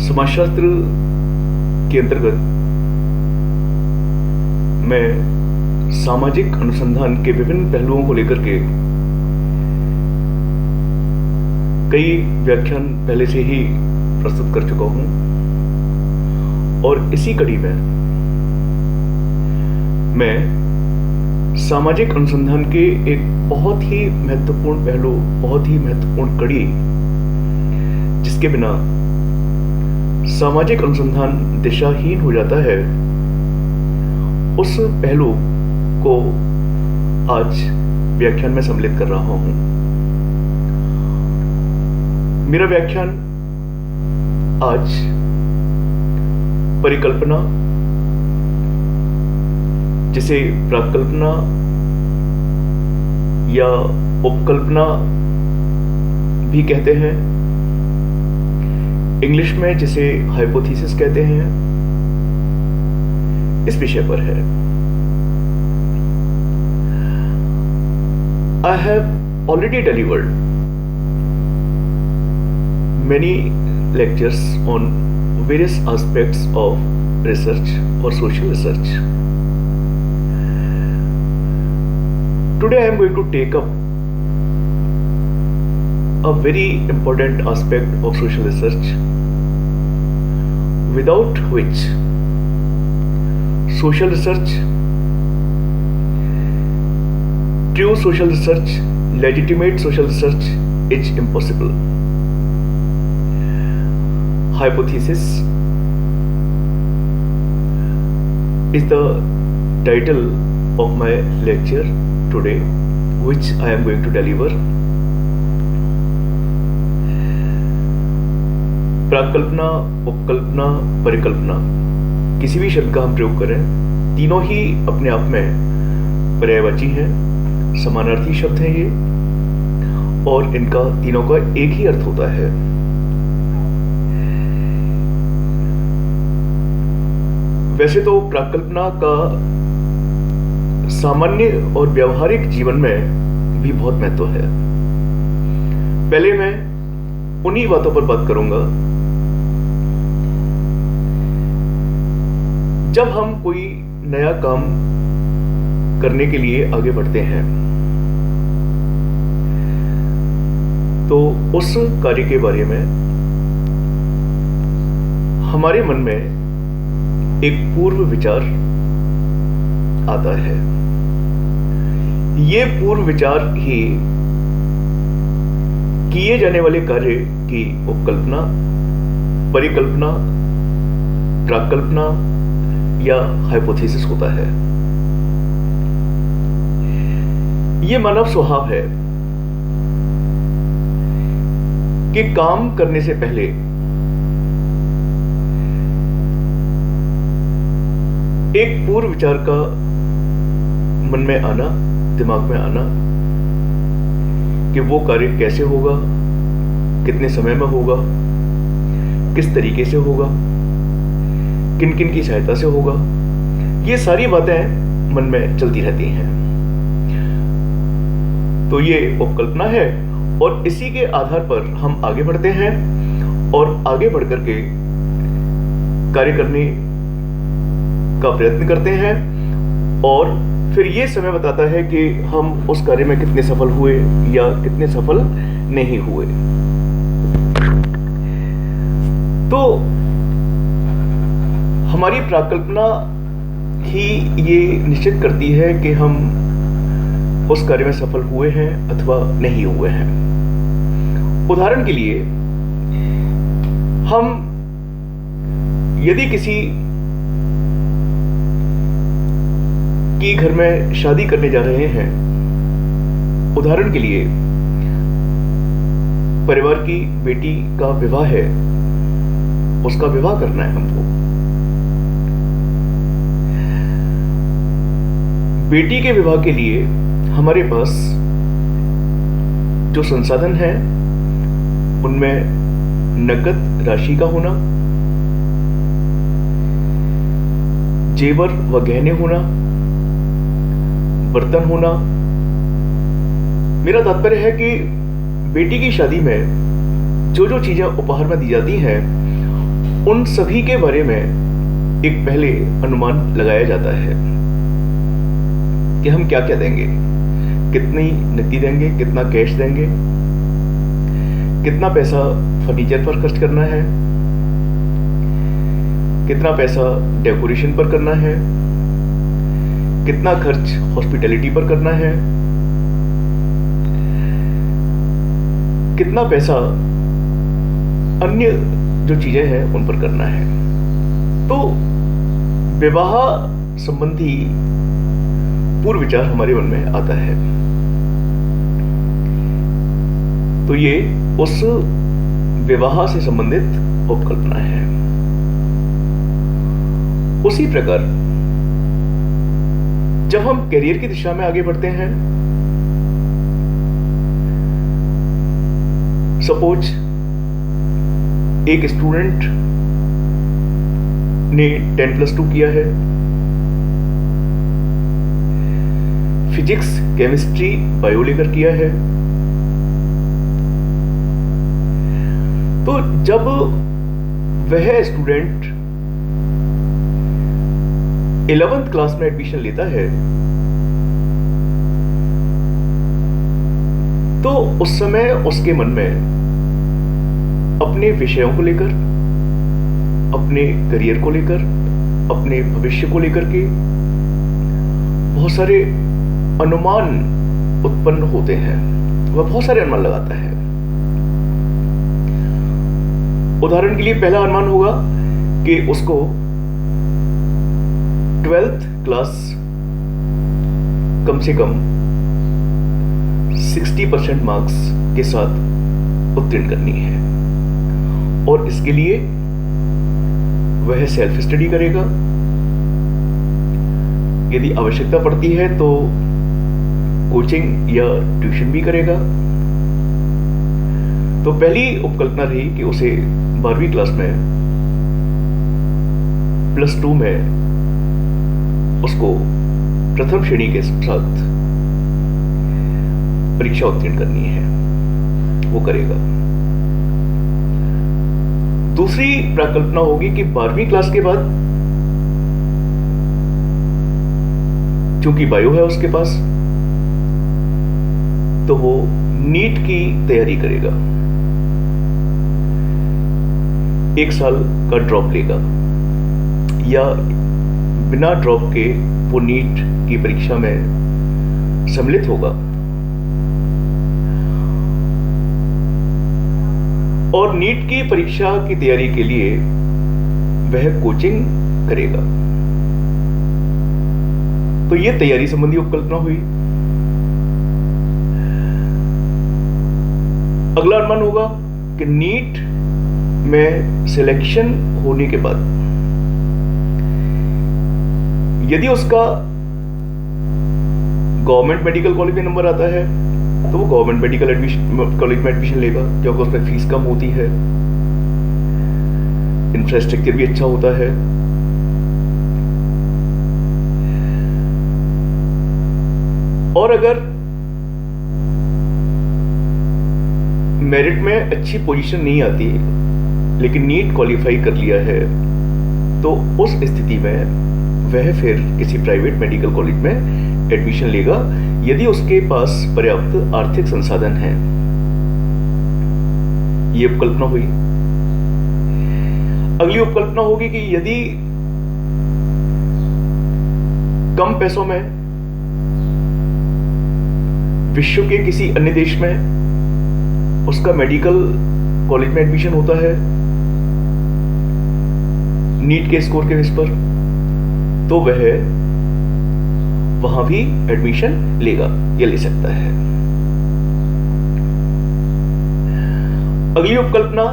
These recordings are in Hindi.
समाजशास्त्र के अंतर्गत मैं सामाजिक अनुसंधान के विभिन्न पहलुओं को लेकर के कई व्याख्यान पहले से ही प्रस्तुत कर चुका हूं और इसी कड़ी में मैं सामाजिक अनुसंधान के एक बहुत ही महत्वपूर्ण पहलू, बहुत ही महत्वपूर्ण कड़ी, जिसके बिना सामाजिक अनुसंधान दिशाहीन हो जाता है, उस पहलू को आज व्याख्यान में सम्मिलित कर रहा हूं। मेरा व्याख्यान आज परिकल्पना, जिसे प्राक्कल्पना या उपकल्पना भी कहते हैं, इंग्लिश में जिसे हाइपोथेसिस कहते हैं, इस विषय पर है। I have already delivered many lectures on various aspects of research or social research. Today I am going to take up a very important aspect of social research, without which social research, true social research, legitimate social research is impossible. Hypothesis is the title of my lecture today, which I am going to deliver. प्राक्कल्पना, उपकल्पना, परिकल्पना, किसी भी शब्द का हम प्रयोग करें, तीनों ही अपने आप में पर्यायवाची हैं, समानार्थी शब्द हैं ये, और इनका तीनों का एक ही अर्थ होता है। वैसे तो प्राक्कल्पना का सामान्य और व्यावहारिक जीवन में भी बहुत महत्व है। पहले मैं उन्हीं बातों पर बात करूंगा जब हम कोई नया काम करने के लिए आगे बढ़ते हैं, तो उस कार्य के बारे में हमारे मन में एक पूर्व विचार आता है। ये पूर्व विचार ही किए जाने वाले कार्य की उपकल्पना, परिकल्पना, प्राक्कल्पना या हाइपोथेसिस होता है। ये मानव स्वभाव है कि काम करने से पहले एक पूर्व विचार का मन में आना, दिमाग में आना कि वो कार्य कैसे होगा, कितने समय में होगा, किस तरीके से होगा, किन किन की सहायता से होगा। ये सारी बातें मन में चलती रहती हैं। तो ये उपकल्पना है और इसी के आधार पर हम आगे बढ़ते हैं और आगे बढ़ करके कार्य करने का प्रयत्न करते हैं, और फिर ये समय बताता है कि हम उस कार्य में कितने सफल हुए या कितने सफल नहीं हुए। तो हमारी प्राक्कल्पना ही ये निश्चित करती है कि हम उस कार्य में सफल हुए हैं अथवा नहीं हुए हैं। उदाहरण के लिए, हम यदि किसी की घर में शादी करने जा रहे हैं, उदाहरण के लिए परिवार की बेटी का विवाह है, उसका विवाह करना है हमको, बेटी के विवाह के लिए हमारे पास जो संसाधन है उनमें नकद राशि का होना, जेवर व गहने होना, बर्तन होना। मेरा तात्पर्य है कि बेटी की शादी में जो जो चीजें उपहार में दी जाती हैं उन सभी के बारे में एक पहले अनुमान लगाया जाता है कि हम क्या क्या देंगे, कितनी नकदी देंगे, कितना कैश देंगे, कितना पैसा फर्नीचर पर खर्च करना है, कितना पैसा डेकोरेशन पर करना है, कितना खर्च हॉस्पिटैलिटी पर करना है, कितना पैसा अन्य जो चीजें हैं उन पर करना है। तो विवाह संबंधी पूर्व विचार हमारे मन में आता है। तो ये उस विवाह से संबंधित उपकल्पना है। उसी प्रकार जब हम करियर की दिशा में आगे बढ़ते हैं, सपोज एक स्टूडेंट ने 10+2 किया है, फिजिक्स, केमिस्ट्री, बायो लेकर किया है। तो जब वह स्टूडेंट 11th क्लास में एडमिशन लेता है तो उस समय उसके मन में अपने विषयों को लेकर, अपने करियर को लेकर, अपने भविष्य को लेकर के बहुत सारे अनुमान उत्पन्न होते हैं। वह बहुत सारे अनुमान लगाता है। उदाहरण के लिए पहला अनुमान होगा कि उसको 12th क्लास कम से कम 60% मार्क्स के साथ उत्तीर्ण करनी है, और इसके लिए वह सेल्फ स्टडी करेगा। यदि आवश्यकता पड़ती है तो कोचिंग या ट्यूशन भी करेगा। तो पहली उपकल्पना रही कि उसे 12वीं क्लास में +2 में उसको प्रथम श्रेणी के साथ परीक्षा उत्तीर्ण करनी है, वो करेगा। दूसरी परिकल्पना होगी कि 12वीं क्लास के बाद चूंकि बायो है उसके पास, तो वो नीट की तैयारी करेगा, 1 साल का ड्रॉप लेगा, या बिना ड्रॉप के वो नीट की परीक्षा में सम्मिलित होगा और नीट की परीक्षा की तैयारी के लिए वह कोचिंग करेगा। तो यह तैयारी संबंधी उपकल्पना हुई। अगला अनुमान होगा कि नीट में सिलेक्शन होने के बाद यदि उसका गवर्नमेंट मेडिकल कॉलेज में नंबर आता है तो वो गवर्नमेंट मेडिकल कॉलेज में एडमिशन लेगा, क्योंकि उसमें फीस कम होती है, इंफ्रास्ट्रक्चर भी अच्छा होता है। और अगर मेरिट में अच्छी पोजीशन नहीं आती लेकिन नीट क्वालिफाई कर लिया है, तो उस स्थिति में वह फिर किसी प्राइवेट मेडिकल कॉलेज में एडमिशन लेगा यदि उसके पास पर्याप्त आर्थिक संसाधन है। यह उपकल्पना हुई। अगली उपकल्पना होगी कि यदि कम पैसों में विश्व के किसी अन्य देश में उसका मेडिकल कॉलेज में एडमिशन होता है नीट के स्कोर के बेस पर, तो वह वहां भी एडमिशन लेगा या ले सकता है। अगली उपकल्पना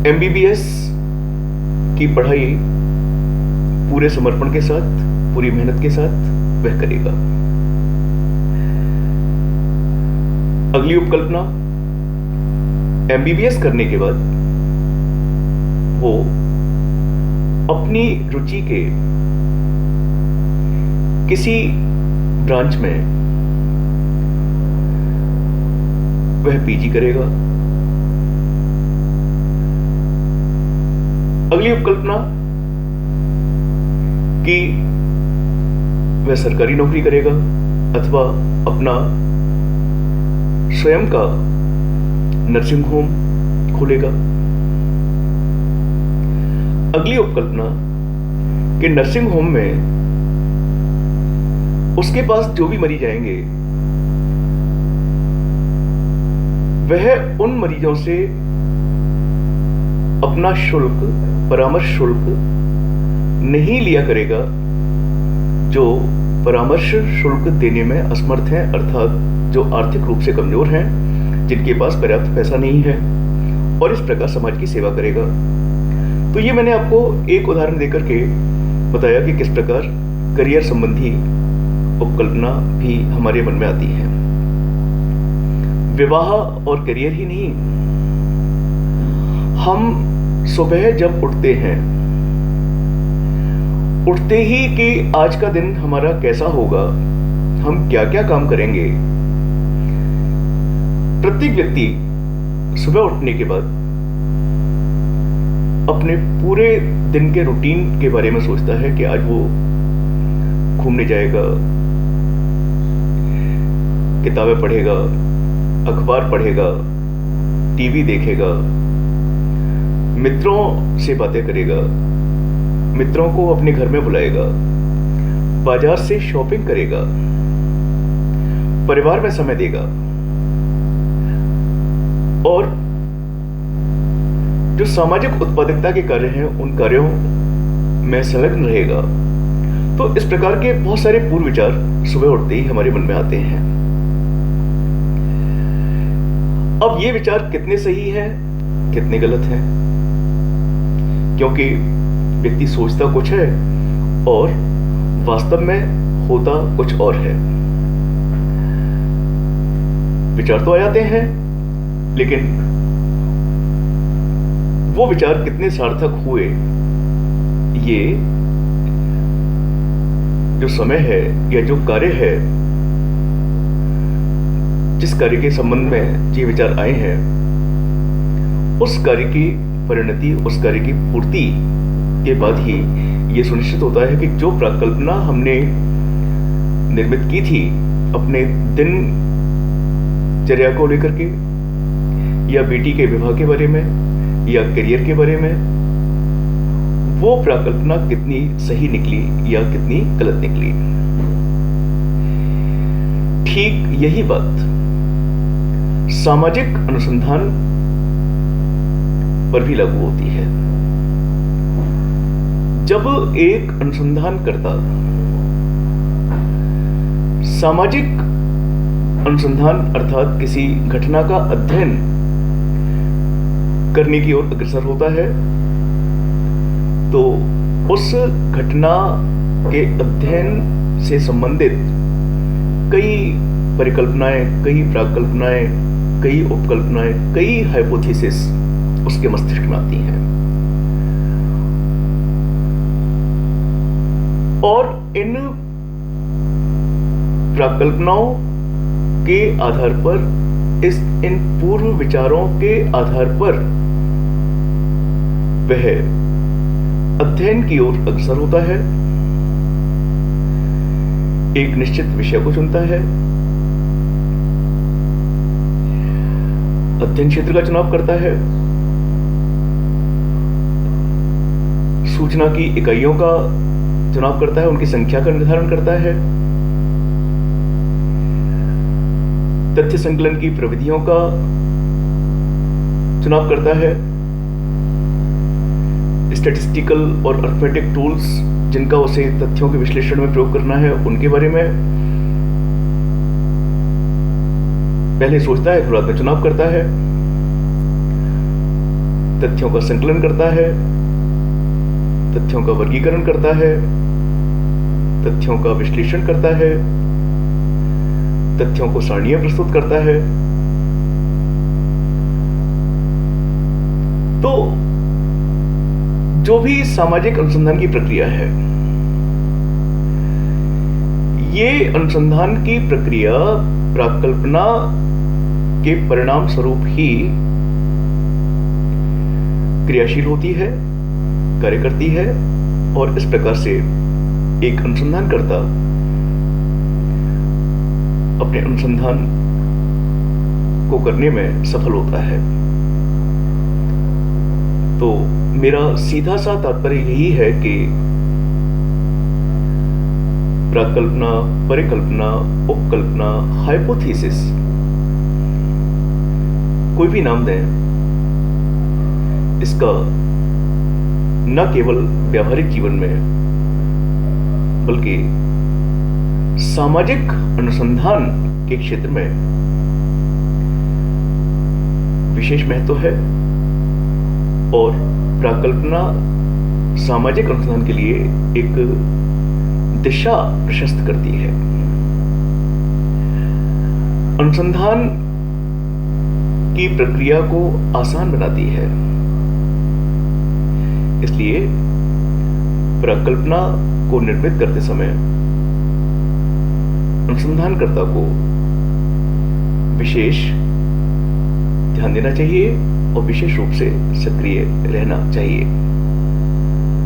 MBBS की पढ़ाई पूरे समर्पण के साथ, पूरी मेहनत के साथ वह करेगा। अगली उपकल्पना MBBS करने के बाद वो अपनी रुचि के किसी ब्रांच में वह PG करेगा अगली उपकल्पना कि वह सरकारी नौकरी करेगा अथवा अपना स्वयं का नर्सिंग होम खोलेगा। अगली उपकल्पना कि नर्सिंग होम में उसके पास जो भी मरीज आएंगे वह उन मरीजों से अपना शुल्क, परामर्श शुल्क नहीं लिया करेगा जो परामर्श शुल्क देने में असमर्थ हैं, अर्थात जो आर्थिक रूप से कमजोर हैं, जिनके पास पर्याप्त पैसा नहीं है, और इस प्रकार समाज की सेवा करेगा। तो ये मैंने आपको एक उदाहरण देकर के बताया कि किस प्रकार करियर संबंधी उपकल्पना भी हमारे मन में आती है। विवाह और करियर ही नहीं, हम सुबह जब उठते हैं, उठते ही कि आज का दिन हमारा कैसा होगा, हम क्या क्या काम करेंगे। प्रत्येक व्यक्ति सुबह उठने के बाद अपने पूरे दिन के रूटीन के बारे में सोचता है कि आज वो घूमने जाएगा, किताबें पढ़ेगा, अखबार पढ़ेगा, टीवी देखेगा, मित्रों से बातें करेगा, मित्रों को अपने घर में बुलाएगा, बाजार से शॉपिंग करेगा, परिवार में समय देगा और जो सामाजिक उत्पादकता के कार्य हैं उन कार्यों में संलग्न रहेगा। तो इस प्रकार के बहुत सारे पूर्व विचार सुबह उठते ही हमारे मन में आते हैं। अब ये विचार कितने सही हैं, कितने गलत हैं, क्योंकि व्यक्ति सोचता कुछ है और वास्तव में होता कुछ और है। विचार तो आ जाते हैं, लेकिन वो विचार कितने सार्थक हुए, ये जो समय है या जो कार्य है, जिस कार्य के संबंध में ये विचार आए हैं, उस कार्य की परिणति, उस कार्य की पूर्ति के बाद ही ये सुनिश्चित होता है कि जो प्रकल्पना हमने निर्मित की थी अपने दिनचर्या को लेकर के, या बेटी के विवाह के बारे में, या करियर के बारे में, वो प्रकल्पना कितनी सही निकली या कितनी गलत निकली। ठीक यही बात सामाजिक अनुसंधान पर भी लागू होती है। जब एक अनुसंधानकर्ता सामाजिक अनुसंधान अर्थात किसी घटना का अध्ययन करने की ओर अग्रसर होता है, तो उस घटना के अध्ययन से संबंधित कई परिकल्पनाएं, कई प्राकल्पनाएं, कई उपकल्पनाएं, कई हाइपोथेसिस उसके मस्तिष्क में आती हैं और इन प्राकल्पनाओं के आधार पर, इन पूर्व विचारों के आधार पर वह अध्ययन की ओर अग्रसर होता है, एक निश्चित विषय को चुनता है, अध्ययन क्षेत्र का चुनाव करता है, सूचना की इकाइयों का चुनाव करता है, उनकी संख्या का निर्धारण करता है, तथ्य संकलन की प्रविधियों का चुनाव करता है, स्टैटिस्टिकल और अर्थमेटिक टूल्स जिनका उसे तथ्यों के विश्लेषण में प्रयोग करना है उनके बारे में पहले सोचता है, फिर बाद में चुनाव करता है, तथ्यों का संकलन करता है, तथ्यों का वर्गीकरण करता है, तथ्यों का विश्लेषण करता है, तथ्यों को सारणीय प्रस्तुत करता है। तो जो भी सामाजिक अनुसंधान की प्रक्रिया है, ये अनुसंधान की प्रक्रिया प्राकल्पना के परिणाम स्वरूप ही क्रियाशील होती है कार्य करती है और इस प्रकार से एक अनुसंधानकर्ता अपने अनुसंधान को करने में सफल होता है। तो मेरा सीधा सा तात्पर्य यही है कि प्राकल्पना, परिकल्पना, उपकल्पना, हाइपोथेसिस, कोई भी नाम दें, इसका न केवल व्यावहारिक जीवन में बल्कि सामाजिक अनुसंधान के क्षेत्र में विशेष महत्व है और प्राकल्पना सामाजिक अनुसंधान के लिए एक दिशा प्रशस्त करती है। अनुसंधान की प्रक्रिया को आसान बनाती है। इसलिए प्राकल्पना को निर्मित करते समय अनुसंधानकर्ता को विशेष ध्यान देना चाहिए और विशेष रूप से सक्रिय रहना चाहिए।